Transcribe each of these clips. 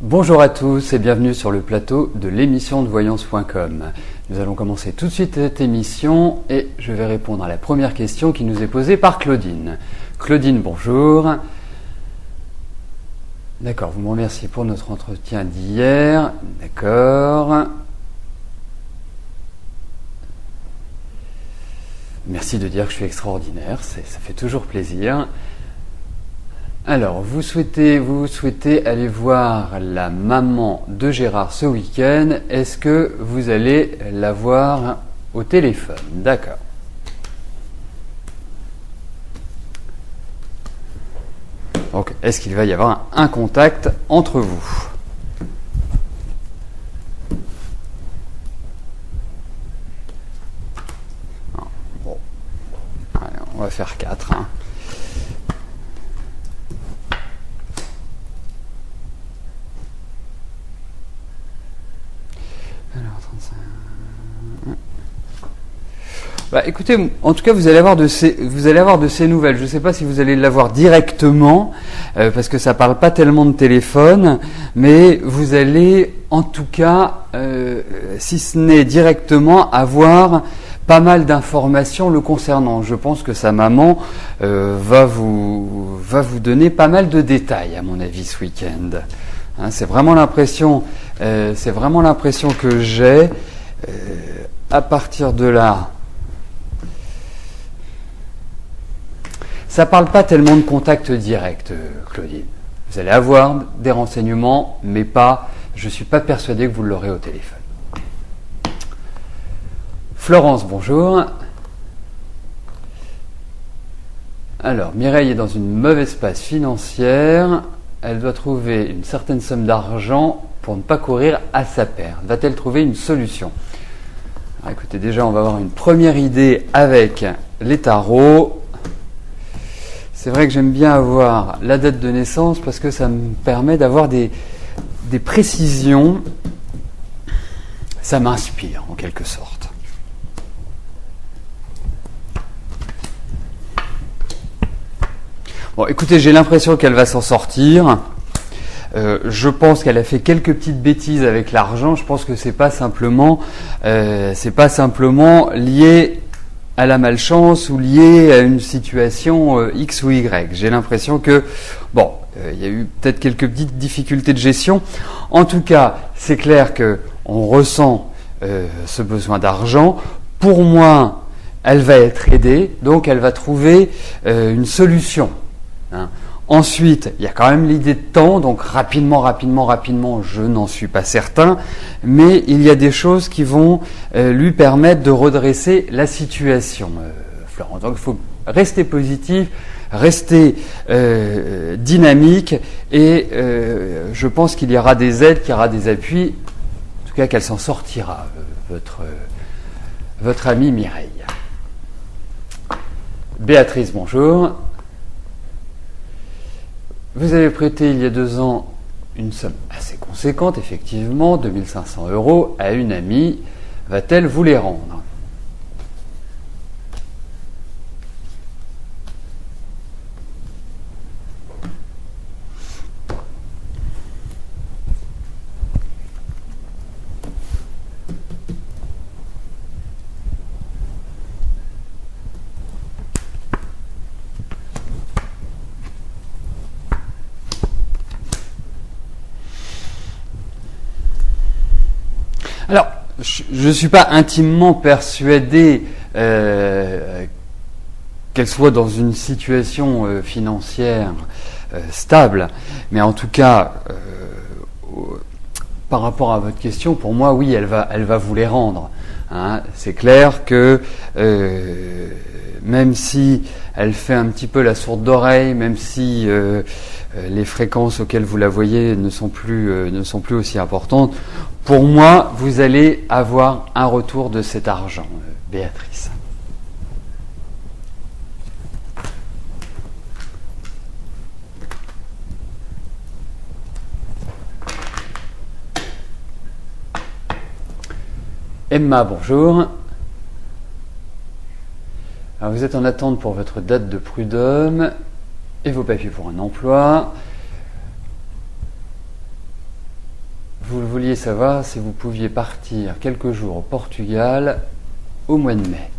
Bonjour à tous et bienvenue sur le plateau de l'émission de voyance.com. Nous allons commencer tout de suite cette émission et je vais répondre à la première question qui nous est posée par Claudine. Claudine, bonjour. D'accord, vous me remerciez pour notre entretien d'hier. D'accord. Merci de dire que je suis extraordinaire, ça fait toujours plaisir. Alors, vous souhaitez aller voir la maman de Gérard ce week-end. Est-ce que vous allez la voir au téléphone? D'accord. Donc, est-ce qu'il va y avoir un contact entre vous? Bon. Allez, on va faire 4. Écoutez, en tout cas, vous allez avoir de ces nouvelles. Je ne sais pas si vous allez l'avoir directement, parce que ça parle pas tellement de téléphone, mais vous allez, en tout cas, si ce n'est directement, avoir pas mal d'informations le concernant. Je pense que sa maman va vous donner pas mal de détails, à mon avis, ce week-end. Hein, c'est vraiment l'impression que j'ai. À partir de là. Ça ne parle pas tellement de contact direct, Claudine. Vous allez avoir des renseignements, mais je ne suis pas persuadé que vous l'aurez au téléphone. Florence, bonjour. Alors, Mireille est dans une mauvaise passe financière. Elle doit trouver une certaine somme d'argent pour ne pas courir à sa perte. Va-t-elle trouver une solution? Alors, écoutez, déjà, on va avoir une première idée avec les tarots. C'est vrai que j'aime bien avoir la date de naissance parce que ça me permet d'avoir des précisions. Ça m'inspire en quelque sorte. Bon, écoutez, j'ai l'impression qu'elle va s'en sortir. Je pense qu'elle a fait quelques petites bêtises avec l'argent. Je pense que c'est pas simplement lié à la malchance ou lié à une situation X ou Y. J'ai l'impression que, il y a eu peut-être quelques petites difficultés de gestion. En tout cas, c'est clair que on ressent ce besoin d'argent. Pour moi, elle va être aidée, donc elle va trouver une solution. Hein. Ensuite, il y a quand même l'idée de temps, donc rapidement, je n'en suis pas certain, mais il y a des choses qui vont lui permettre de redresser la situation, Florent. Donc il faut rester positif, rester dynamique, et je pense qu'il y aura des aides, qu'il y aura des appuis, en tout cas qu'elle s'en sortira, votre amie Mireille. Béatrice, bonjour. Vous avez prêté il y a 2 ans une somme assez conséquente, effectivement, 2500 € à une amie. Va-t-elle vous les rendre? Alors, je ne suis pas intimement persuadé qu'elle soit dans une situation financière stable, mais en tout cas, par rapport à votre question, pour moi, oui, elle va vous les rendre. Hein. C'est clair que même si elle fait un petit peu la sourde d'oreille, même si les fréquences auxquelles vous la voyez ne sont plus aussi importantes, pour moi, vous allez avoir un retour de cet argent, Béatrice. Emma, bonjour. Alors, vous êtes en attente pour votre date de prud'homme et vos papiers pour un emploi. vous vouliez savoir si vous pouviez partir quelques jours au Portugal au mois de mai.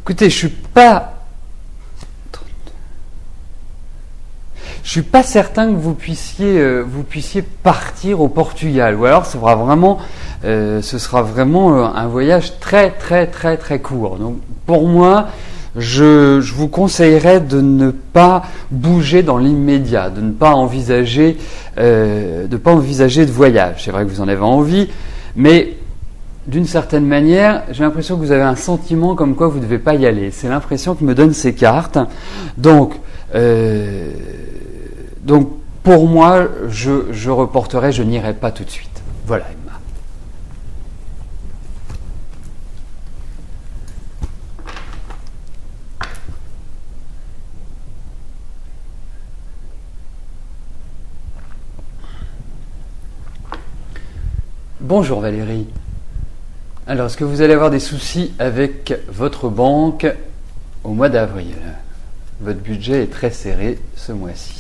Écoutez, je suis pas certain que vous puissiez partir au Portugal, ou alors ce sera vraiment un voyage très très très très court. Donc pour moi, je vous conseillerais de ne pas bouger dans l'immédiat, de ne pas envisager de voyage. C'est vrai que vous en avez envie, mais d'une certaine manière, j'ai l'impression que vous avez un sentiment comme quoi vous ne devez pas y aller. C'est l'impression que me donnent ces cartes. Donc pour moi, je reporterai, je n'irai pas tout de suite. Voilà, Emma. Bonjour Valérie. Alors, est-ce que vous allez avoir des soucis avec votre banque au mois d'avril? Votre budget est très serré ce mois-ci.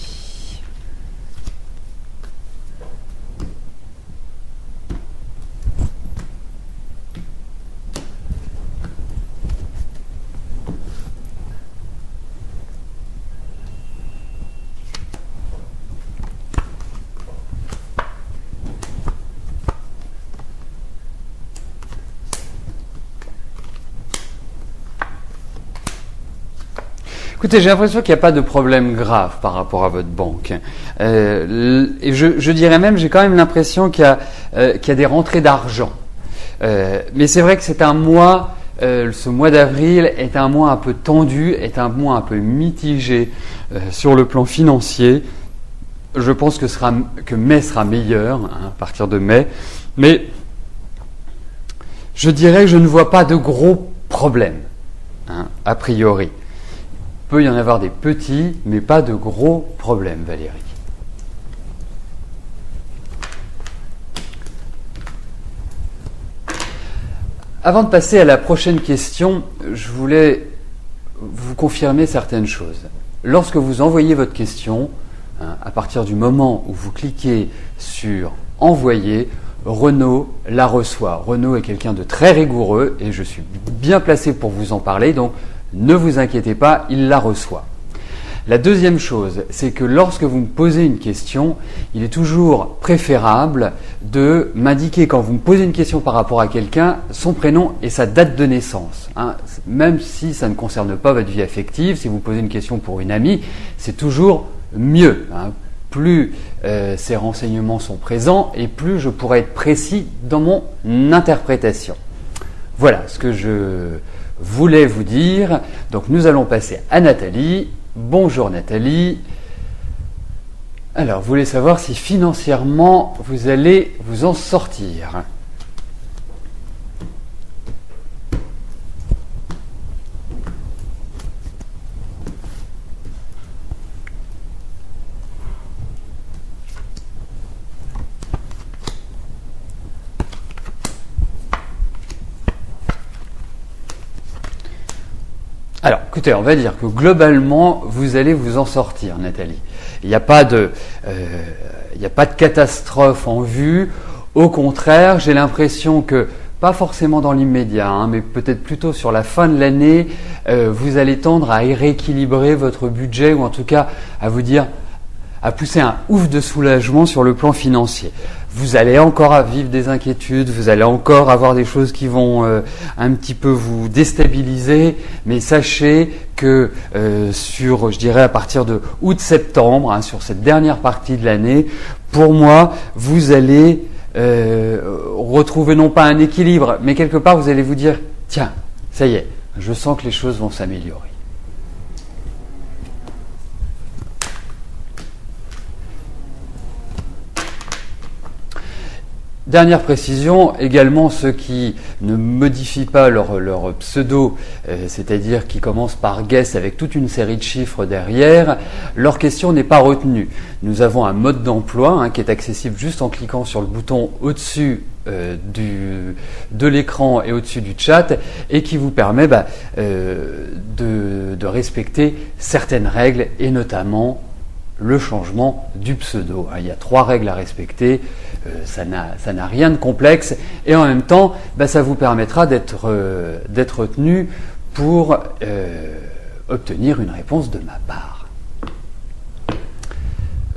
Écoutez, j'ai l'impression qu'il n'y a pas de problème grave par rapport à votre banque. Et je dirais même, j'ai quand même l'impression qu'il y a des rentrées d'argent. Mais c'est vrai que c'est un mois, ce mois d'avril est un mois un peu tendu, est un mois un peu mitigé sur le plan financier. Je pense que mai sera meilleur, hein, à partir de mai. Mais je dirais que je ne vois pas de gros problèmes, hein, a priori. Il peut y en avoir des petits, mais pas de gros problèmes, Valérie. Avant de passer à la prochaine question, je voulais vous confirmer certaines choses. Lorsque vous envoyez votre question, hein, à partir du moment où vous cliquez sur « Envoyer », Renaud la reçoit. Renaud est quelqu'un de très rigoureux et je suis bien placé pour vous en parler, donc ne vous inquiétez pas, il la reçoit. La deuxième chose, c'est que lorsque vous me posez une question, il est toujours préférable de m'indiquer, quand vous me posez une question par rapport à quelqu'un, son prénom et sa date de naissance. Hein. Même si ça ne concerne pas votre vie affective, si vous posez une question pour une amie, c'est toujours mieux. Hein. Plus ces renseignements sont présents et plus je pourrai être précis dans mon interprétation. Voilà ce que je voulais vous dire. Donc nous allons passer à Nathalie. Bonjour Nathalie. Alors, vous voulez savoir si financièrement vous allez vous en sortir. Alors, écoutez, on va dire que globalement, vous allez vous en sortir, Nathalie. Il n'y a pas de catastrophe en vue. Au contraire, j'ai l'impression que, pas forcément dans l'immédiat, hein, mais peut-être plutôt sur la fin de l'année, vous allez tendre à rééquilibrer votre budget, ou en tout cas à pousser un ouf de soulagement sur le plan financier. Vous allez encore vivre des inquiétudes, vous allez encore avoir des choses qui vont un petit peu vous déstabiliser, mais sachez que je dirais à partir de août-septembre, hein, sur cette dernière partie de l'année, pour moi, vous allez retrouver non pas un équilibre, mais quelque part vous allez vous dire, tiens, ça y est, je sens que les choses vont s'améliorer. Dernière précision, également ceux qui ne modifient pas leur pseudo, c'est-à-dire qui commencent par guess avec toute une série de chiffres derrière, leur question n'est pas retenue. Nous avons un mode d'emploi qui est accessible juste en cliquant sur le bouton au-dessus de l'écran et au-dessus du chat et qui vous permet de respecter certaines règles et notamment le changement du pseudo. Il y a 3 règles à respecter, ça n'a rien de complexe et en même temps, ça vous permettra d'être retenu pour obtenir une réponse de ma part.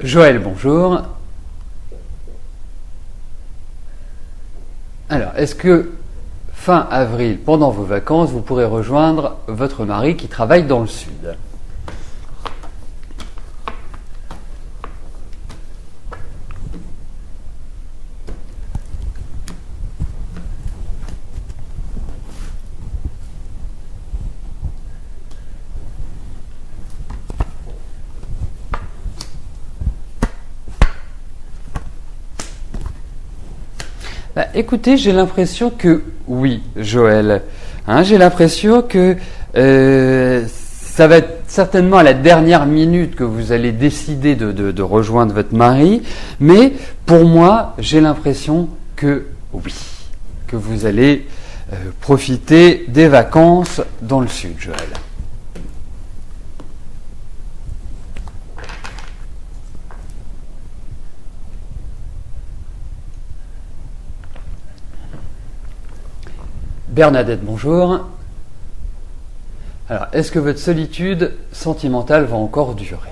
Joël, bonjour. Alors, est-ce que fin avril, pendant vos vacances, vous pourrez rejoindre votre mari qui travaille dans le sud ? Écoutez, j'ai l'impression que oui, Joël. J'ai l'impression que ça va être certainement à la dernière minute que vous allez décider de rejoindre votre mari, mais pour moi, j'ai l'impression que oui, que vous allez profiter des vacances dans le sud, Joël. Bernadette, bonjour. Alors, est-ce que votre solitude sentimentale va encore durer ?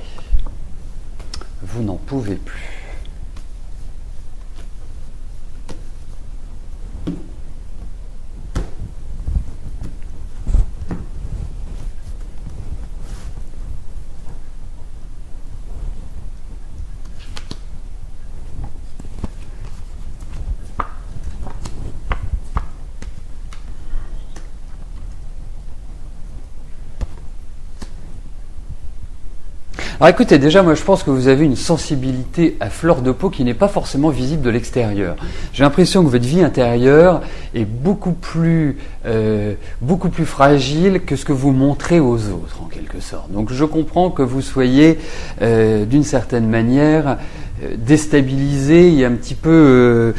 Vous n'en pouvez plus. Alors écoutez, déjà moi je pense que vous avez une sensibilité à fleur de peau qui n'est pas forcément visible de l'extérieur. J'ai l'impression que votre vie intérieure est beaucoup plus fragile que ce que vous montrez aux autres en quelque sorte. Donc je comprends que vous soyez d'une certaine manière déstabilisée et un petit peu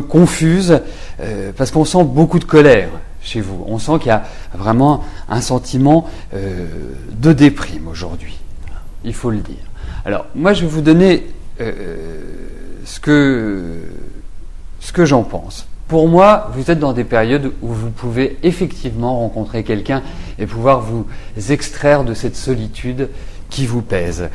confuse parce qu'on sent beaucoup de colère chez vous. On sent qu'il y a vraiment un sentiment de déprime aujourd'hui. Il faut le dire. Alors, moi, je vais vous donner ce que j'en pense. Pour moi, vous êtes dans des périodes où vous pouvez effectivement rencontrer quelqu'un et pouvoir vous extraire de cette solitude qui vous pèse.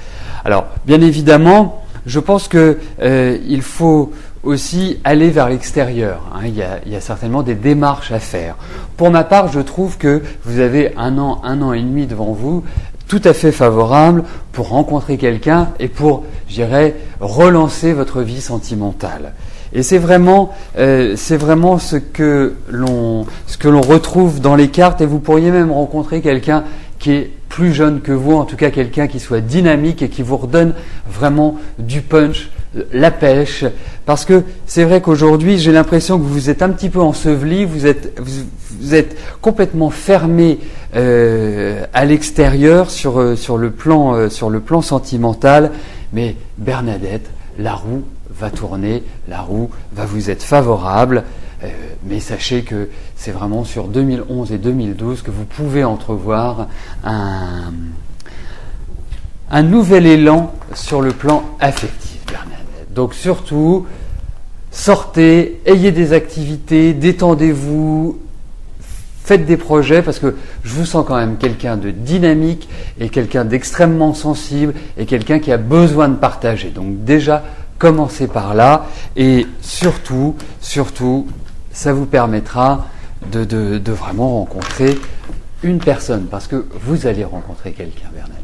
Alors, bien évidemment, je pense que il faut aussi aller vers l'extérieur. Il y a certainement des démarches à faire. Pour ma part, je trouve que vous avez un an et demi devant vous, tout à fait favorable pour rencontrer quelqu'un et pour, je dirais, relancer votre vie sentimentale. Et c'est vraiment ce que l'on retrouve dans les cartes, et vous pourriez même rencontrer quelqu'un qui est plus jeune que vous, en tout cas quelqu'un qui soit dynamique et qui vous redonne vraiment du punch, la pêche, parce que c'est vrai qu'aujourd'hui j'ai l'impression que vous êtes un petit peu enseveli, vous êtes complètement fermé à l'extérieur sur le plan sentimental, mais Bernadette, la roue va tourner, la roue va vous être favorable, mais sachez que c'est vraiment sur 2011 et 2012 que vous pouvez entrevoir un nouvel élan sur le plan affectif, Bernadette. Donc surtout, sortez, ayez des activités, détendez-vous, faites des projets, parce que je vous sens quand même quelqu'un de dynamique et quelqu'un d'extrêmement sensible et quelqu'un qui a besoin de partager. Donc déjà, commencez par là et surtout, ça vous permettra de vraiment rencontrer une personne, parce que vous allez rencontrer quelqu'un, Bernadette.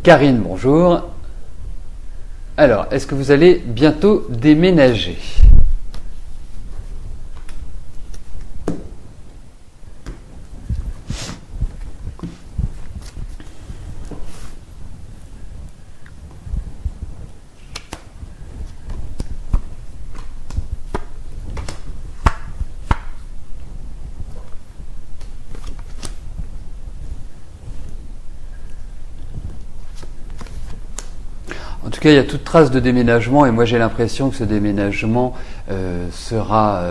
Karine, bonjour. Alors, est-ce que vous allez bientôt déménager ? tout cas, il y a toute trace de déménagement et moi j'ai l'impression que ce déménagement sera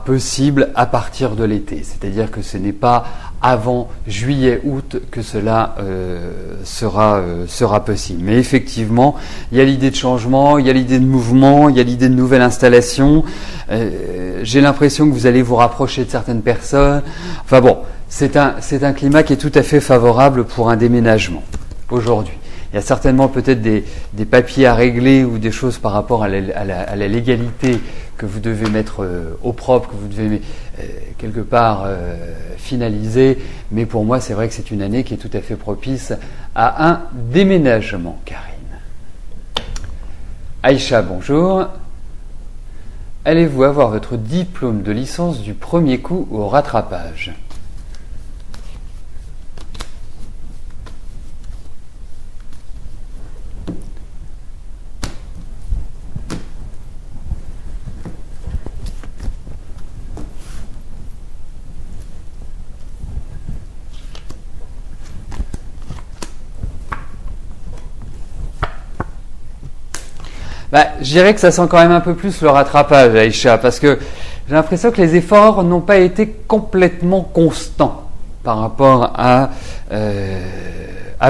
possible à partir de l'été. C'est-à-dire que ce n'est pas avant juillet-août que cela sera possible. Mais effectivement, il y a l'idée de changement, il y a l'idée de mouvement, il y a l'idée de nouvelle installation. J'ai l'impression que vous allez vous rapprocher de certaines personnes. Enfin bon, c'est un climat qui est tout à fait favorable pour un déménagement aujourd'hui. Il y a certainement peut-être des papiers à régler ou des choses par rapport à la légalité que vous devez mettre au propre, que vous devez quelque part finaliser. Mais pour moi, c'est vrai que c'est une année qui est tout à fait propice à un déménagement, Karine. Aïcha, bonjour. Allez-vous avoir votre diplôme de licence du premier coup au rattrapage ? Je dirais que ça sent quand même un peu plus le rattrapage, Aïcha, parce que j'ai l'impression que les efforts n'ont pas été complètement constants par rapport à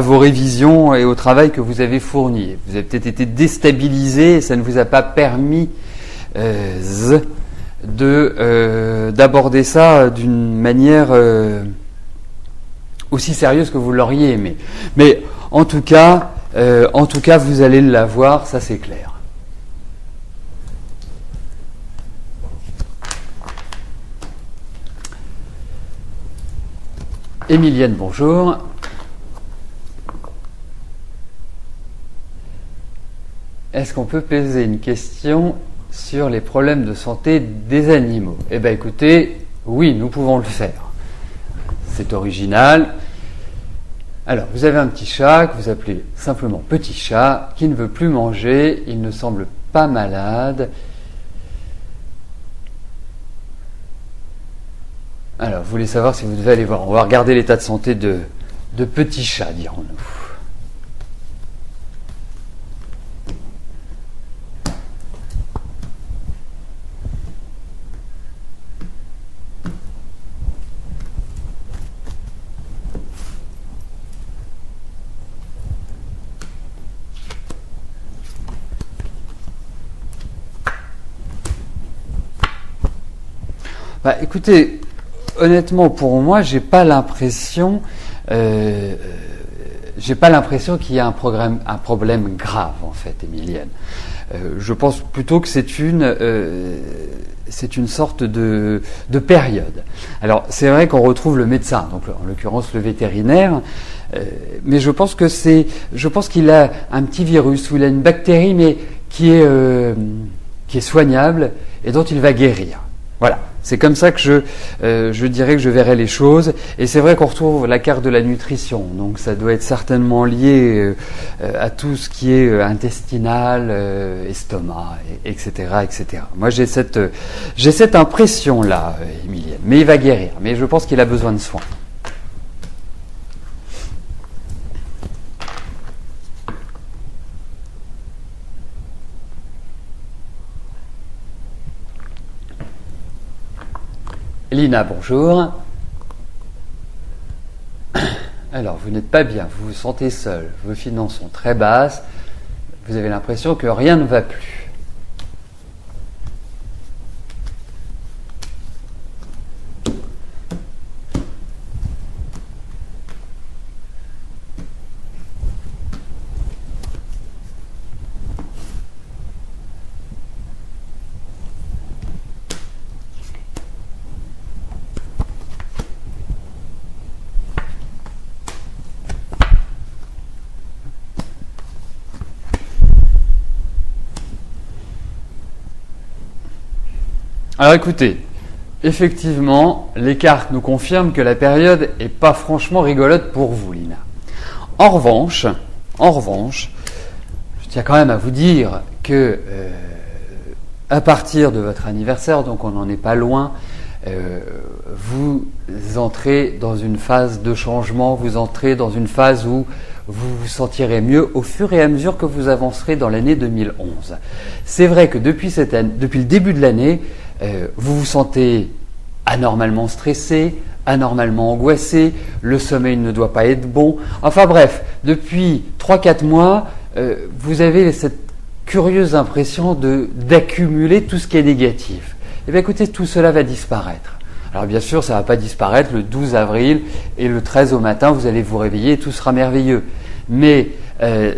vos révisions et au travail que vous avez fourni. Vous avez peut-être été déstabilisé et ça ne vous a pas permis d'aborder ça d'une manière aussi sérieuse que vous l'auriez aimé. Mais en tout cas, vous allez l'avoir, ça c'est clair. Émilienne, bonjour. Est-ce qu'on peut poser une question sur les problèmes de santé des animaux ? Eh bien écoutez, oui, nous pouvons le faire. C'est original. Alors, vous avez un petit chat que vous appelez simplement petit chat, qui ne veut plus manger, il ne semble pas malade. Alors, vous voulez savoir si vous devez aller voir. On va regarder l'état de santé de petit chat, dirons-nous. Écoutez, honnêtement, pour moi, j'ai pas l'impression qu'il y a un problème grave, en fait, Émilienne. Je pense plutôt que c'est une sorte de période. Alors, c'est vrai qu'on retrouve le médecin, donc en l'occurrence le vétérinaire, mais je pense qu'il a un petit virus ou il a une bactérie, mais qui est soignable et dont il va guérir. Voilà. C'est comme ça que je dirais que je verrais les choses. Et c'est vrai qu'on retrouve la carte de la nutrition. Donc ça doit être certainement lié à tout ce qui est intestinal, estomac, etc., etc. Moi j'ai cette impression-là, Émilienne. Mais il va guérir. Mais je pense qu'il a besoin de soins. Lina, bonjour. Alors, vous n'êtes pas bien, vous vous sentez seul, vos finances sont très basses, vous avez l'impression que rien ne va plus. Alors écoutez, effectivement, les cartes nous confirment que la période n'est pas franchement rigolote pour vous, Lina. En revanche, je tiens quand même à vous dire que à partir de votre anniversaire, donc on n'en est pas loin, vous entrez dans une phase de changement, vous entrez dans une phase où vous vous sentirez mieux au fur et à mesure que vous avancerez dans l'année 2011. C'est vrai que depuis le début de l'année, vous vous sentez anormalement stressé, anormalement angoissé, le sommeil ne doit pas être bon. Enfin bref, depuis 3-4 mois, vous avez cette curieuse impression d'accumuler tout ce qui est négatif. Eh bien écoutez, tout cela va disparaître. Alors bien sûr, ça ne va pas disparaître le 12 avril et le 13 au matin, vous allez vous réveiller et tout sera merveilleux. Mais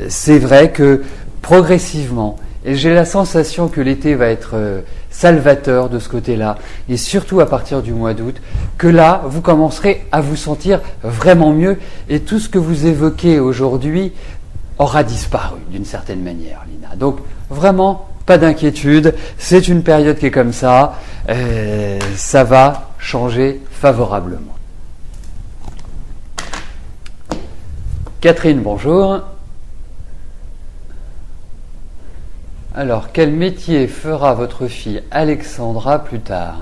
c'est vrai que progressivement, et j'ai la sensation que l'été va être salvateur de ce côté-là, et surtout à partir du mois d'août, que là, vous commencerez à vous sentir vraiment mieux, et tout ce que vous évoquez aujourd'hui aura disparu d'une certaine manière, Lina. Donc vraiment, pas d'inquiétude, c'est une période qui est comme ça, ça va changer favorablement. Catherine, bonjour. Alors, quel métier fera votre fille Alexandra plus tard ?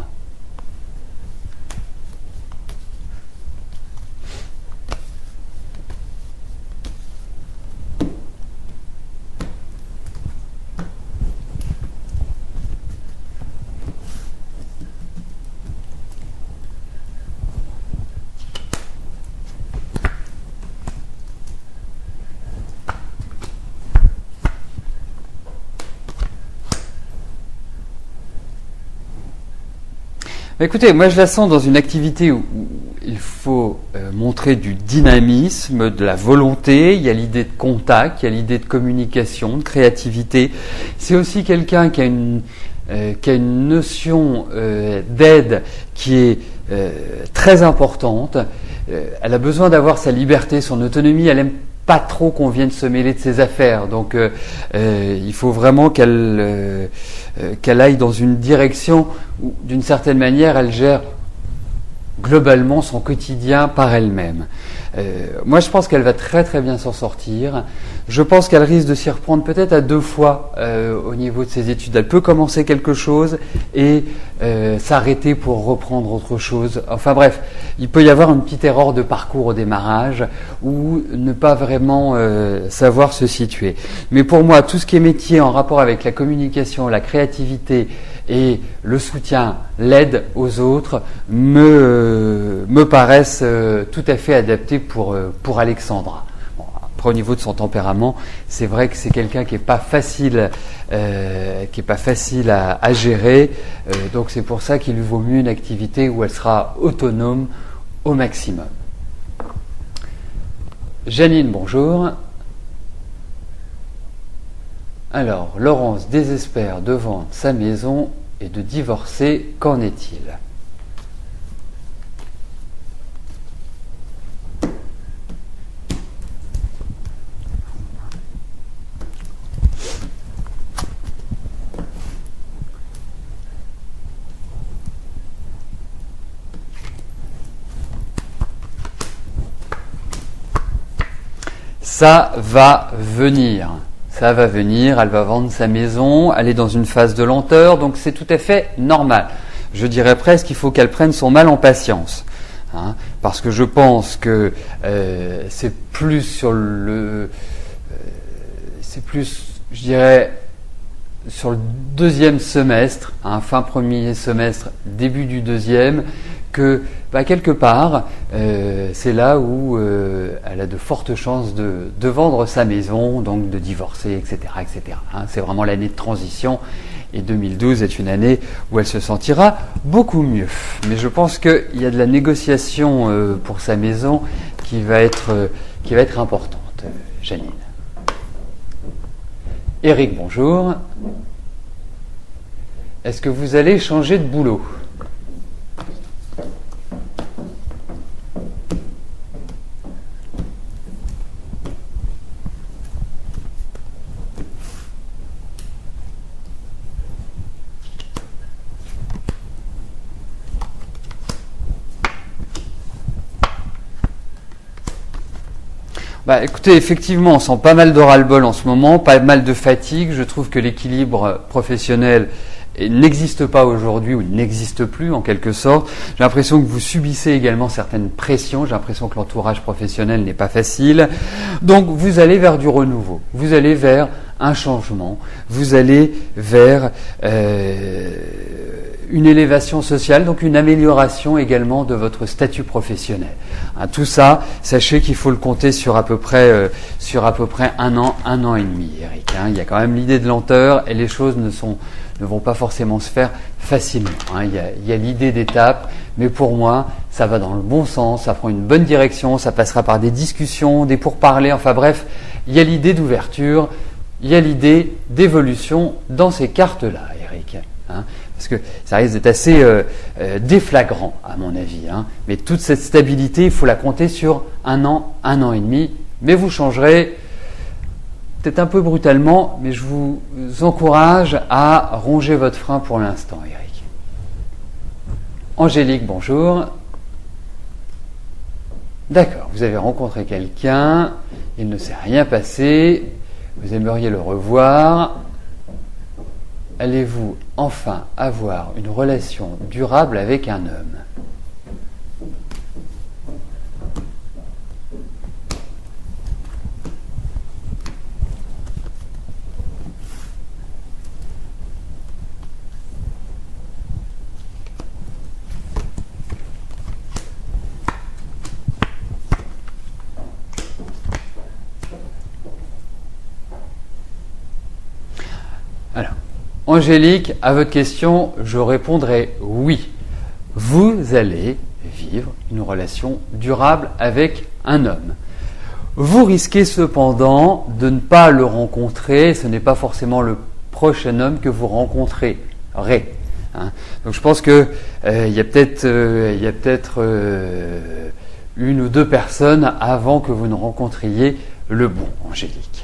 Écoutez, moi je la sens dans une activité où il faut montrer du dynamisme, de la volonté, il y a l'idée de contact, il y a l'idée de communication, de créativité. C'est aussi quelqu'un qui a une notion d'aide qui est très importante. Elle a besoin d'avoir sa liberté, son autonomie, elle aime pas trop qu'on vienne se mêler de ses affaires. Donc il faut vraiment qu'elle aille dans une direction où, d'une certaine manière, elle gère globalement son quotidien par elle-même. Moi, je pense qu'elle va très très bien s'en sortir. Je pense qu'elle risque de s'y reprendre peut-être à 2 fois au niveau de ses études. Elle peut commencer quelque chose et s'arrêter pour reprendre autre chose. Enfin bref, il peut y avoir une petite erreur de parcours au démarrage ou ne pas vraiment savoir se situer. Mais pour moi, tout ce qui est métier en rapport avec la communication, la créativité et le soutien, l'aide aux autres me paraissent tout à fait adaptés pour Alexandra. Bon, après, au niveau de son tempérament, c'est vrai que c'est quelqu'un qui n'est pas facile, à gérer. Donc c'est pour ça qu'il lui vaut mieux une activité où elle sera autonome au maximum. Janine, bonjour. Alors, Laurence désespère de vendre sa maison et de divorcer. Qu'en est-il ? Ça va venir. Ça va venir, elle va vendre sa maison, elle est dans une phase de lenteur, donc c'est tout à fait normal. Je dirais presque qu'il faut qu'elle prenne son mal en patience. Hein, parce que je pense que c'est plus sur je dirais, sur le deuxième semestre, hein, fin premier semestre, début du deuxième, que quelque part, c'est là où elle a de fortes chances de vendre sa maison, donc de divorcer, etc. etc. Hein, c'est vraiment l'année de transition et 2012 est une année où elle se sentira beaucoup mieux. Mais je pense qu'il y a de la négociation pour sa maison qui va être importante, Janine. Eric, bonjour. Est-ce que vous allez changer de boulot ? Écoutez, effectivement, on sent pas mal de ras-le-bol en ce moment, pas mal de fatigue. Je trouve que l'équilibre professionnel n'existe pas aujourd'hui ou n'existe plus en quelque sorte. J'ai l'impression que vous subissez également certaines pressions. J'ai l'impression que l'entourage professionnel n'est pas facile. Donc vous allez vers du renouveau. Vous allez vers un changement. Vous allez vers une élévation sociale, donc une amélioration également de votre statut professionnel. Hein, tout ça, sachez qu'il faut le compter sur à peu près un an et demi, Eric. Hein. Il y a quand même l'idée de lenteur et les choses ne vont pas forcément se faire facilement. Hein. Il y a l'idée d'étape, mais pour moi, ça va dans le bon sens, ça prend une bonne direction, ça passera par des discussions, des pourparlers, enfin bref, il y a l'idée d'ouverture, il y a l'idée d'évolution dans ces cartes-là, Eric. Hein. Parce que ça risque d'être assez déflagrant, à mon avis. Hein. Mais toute cette stabilité, il faut la compter sur un an et demi. Mais vous changerez, peut-être un peu brutalement, mais je vous encourage à ronger votre frein pour l'instant, Eric. Angélique, bonjour. D'accord, vous avez rencontré quelqu'un, il ne s'est rien passé, vous aimeriez le revoir. Allez-vous enfin avoir une relation durable avec un homme ? Alors, Angélique, à votre question, je répondrai oui. Vous allez vivre une relation durable avec un homme. Vous risquez cependant de ne pas le rencontrer, ce n'est pas forcément le prochain homme que vous rencontrerez. Hein. Donc je pense que il y a peut-être une ou deux personnes avant que vous ne rencontriez le bon, Angélique.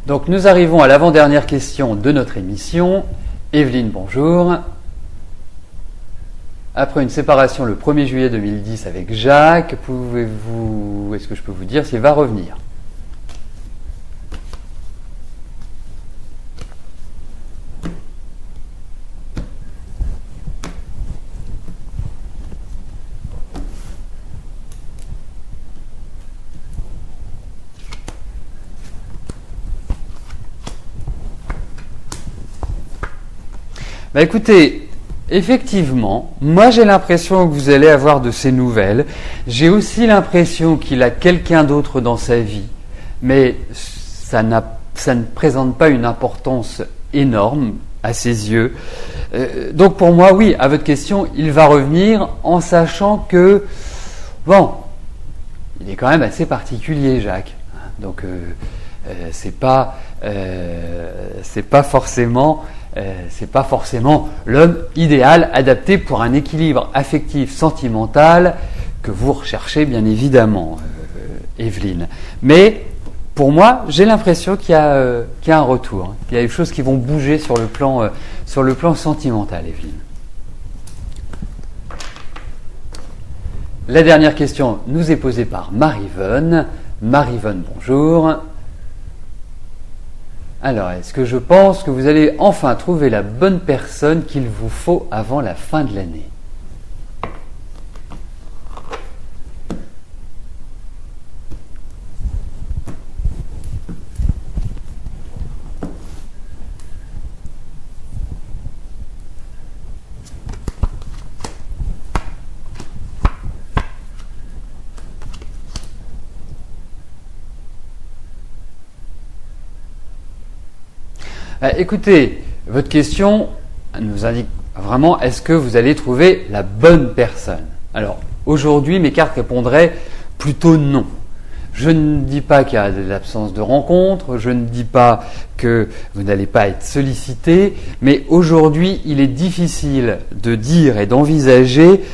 Donc nous arrivons à l'avant-dernière question de notre émission. Evelyne, bonjour. Après une séparation le 1er juillet 2010 avec Jacques, est-ce que je peux vous dire s'il va revenir ? Écoutez, effectivement, moi j'ai l'impression que vous allez avoir de ces nouvelles. J'ai aussi l'impression qu'il a quelqu'un d'autre dans sa vie, mais ça ne présente pas une importance énorme à ses yeux. Donc pour moi, oui, à votre question, il va revenir en sachant que, bon, il est quand même assez particulier, Jacques. Donc c'est pas forcément l'homme idéal adapté pour un équilibre affectif, sentimental que vous recherchez bien évidemment, Evelyne. Mais pour moi, j'ai l'impression qu'il y a un retour, qu'il y a des choses qui vont bouger sur le plan sentimental, Evelyne. La dernière question nous est posée par Marie-Vonne. Marie-Vonne, bonjour. Alors, est-ce que je pense que vous allez enfin trouver la bonne personne qu'il vous faut avant la fin de l'année ? Écoutez, votre question nous indique vraiment, est-ce que vous allez trouver la bonne personne ? Alors, aujourd'hui, mes cartes répondraient plutôt non. Je ne dis pas qu'il y a de l'absence de rencontres, je ne dis pas que vous n'allez pas être sollicité, mais aujourd'hui, il est difficile de dire et d'envisager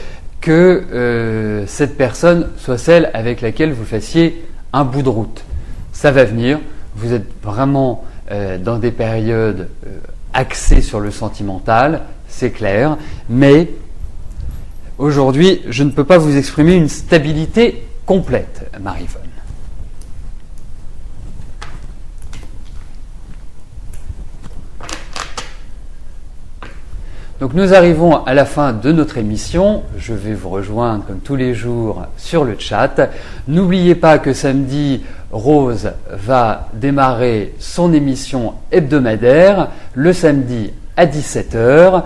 que cette personne soit celle avec laquelle vous fassiez un bout de route. Ça va venir, vous êtes vraiment dans des périodes axées sur le sentimental, c'est clair, mais aujourd'hui, je ne peux pas vous exprimer une stabilité complète, Marie-Vonne. Donc nous arrivons à la fin de notre émission. Je vais vous rejoindre comme tous les jours sur le chat. N'oubliez pas que samedi, Rose va démarrer son émission hebdomadaire le samedi à 17h.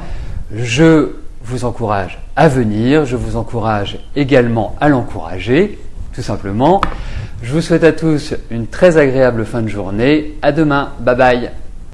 Je vous encourage à venir. Je vous encourage également à l'encourager, tout simplement. Je vous souhaite à tous une très agréable fin de journée. À demain. Bye bye.